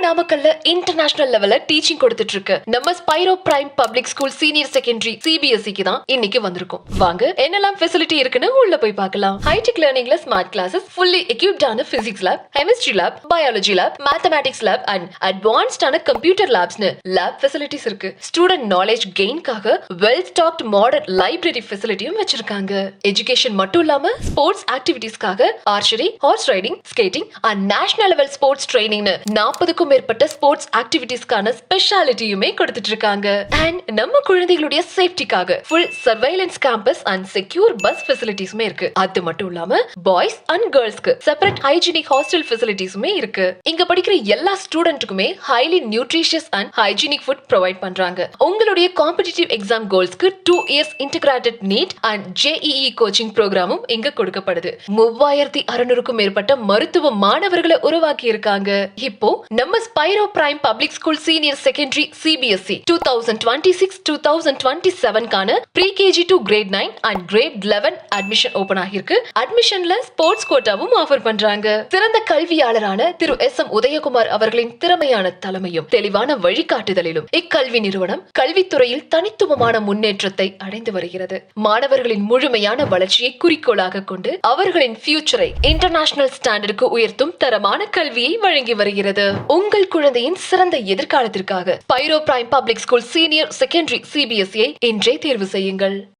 நாமக்கல்ல இன்டர்நேஷனல் லெவல்ல டீச்சிங் கொடுத்துட்டு இருக்கு நம்ம Spiro prime public school senior secondary சிபிஎஸ்இக்கு தான் இன்னைக்கு வந்திருக்கும். வாங்க என்னெல்லாம் ஃபெசிலிட்டி இருக்குன்னு உள்ள போய் பார்க்கலாம். ஹைடெக் லேர்னிங்ல ஸ்மார்ட் கிளாஸஸ், ஃபுல்லி எக்யூப்டான physics lab, chemistry lab, biology lab, mathematics lab and அட்வான்ஸ்டான கம்ப்யூட்டர் லேப்ஸ்னு லேப் ஃபெசிலிட்டிஸ் இருக்கு. ஸ்டூடெண்ட் நாலேஜ் கெயின்காக வெல் ஸ்டாக்ட் மாடர்ன் லைப்ரரி ஃபெசிலிட்டியும் வச்சிருக்காங்க. எஜுகேஷன் மட்டும் இல்லாம ஸ்போர்ட்ஸ் ஆக்டிவிட்டீஸ்க்காக archery, horse riding, skating and national level sports ட்ரைனிங்னு 40க்கும் மேற்பட்ட ஸ்போர்ட்ஸ் ஆக்டிவிட்டீஸ்க்கான ஸ்பெஷாலிட்டியுமே கொடுத்துட்டு இருக்காங்க. அண்ட் நம்ம குழந்தைகளுடைய சேஃப்டிக்காக full surveillance campus and secure bus ஃபெசிலிட்டிஸுமே இருக்கு. அது மட்டும் இல்லாம பாய்ஸ் அண்ட் கேர்ள்ஸ்க்கு செப்பரேட் ஹைஜீனிக் ஹாஸ்டல் ஃபெசிலிட்டிஸுமே இருக்கு. இங்க படிக்கிற எல்லா ஸ்டூடெண்ட்டுக்குமே highly nutritious and hygienic food provide பண்றாங்க. உங்களுடைய காம்படிட்டிவ் எக்ஸாம் கோல்ஸ்க்கு 2 years integrated NEET and JEE coaching ப்ரோக்ராமும் இங்க கொடுக்கப்படுது. 3600க்கும் மேற்பட்ட மருத்துவ மாணவர்களை உருவாக்கி இருக்காங்க. இப்போ நம்ம Spiro prime public school senior secondary CBSE 2026-2027 கான pre KG to grade 9 and grade 11 admission open ஆகிருக்கு. அட்மிஷன்ல ஸ்போர்ட்ஸ் கோட்டாவும் ஆஃபர் பண்றாங்க. சிறந்த கல்வியாளரான திரு எஸ்.எம். உதயகுமார் அவர்களின் திறமையான தலைமையும் தெளிவான வழிகாட்டுதலிலும் இக்கல்வி நிறுவனம் கல்வித்துறையில் தனித்துவமான முன்னேற்றத்தை அடைந்து வருகிறது. மாணவர்களின் முழுமையான வளர்ச்சியை குறிக்கோளாக கொண்டு அவர்களின் ஃபியூச்சரை இன்டர்நேஷனல் ஸ்டாண்டர்டுக்கு உயர்த்தும் தரமான கல்வியை வழங்கி வருகிறது. உங்கள் குழந்தையின் சிறந்த எதிர்காலத்திற்காக Spiro prime public school senior secondary CBSE இன்றே தேர்வு செய்யுங்கள்.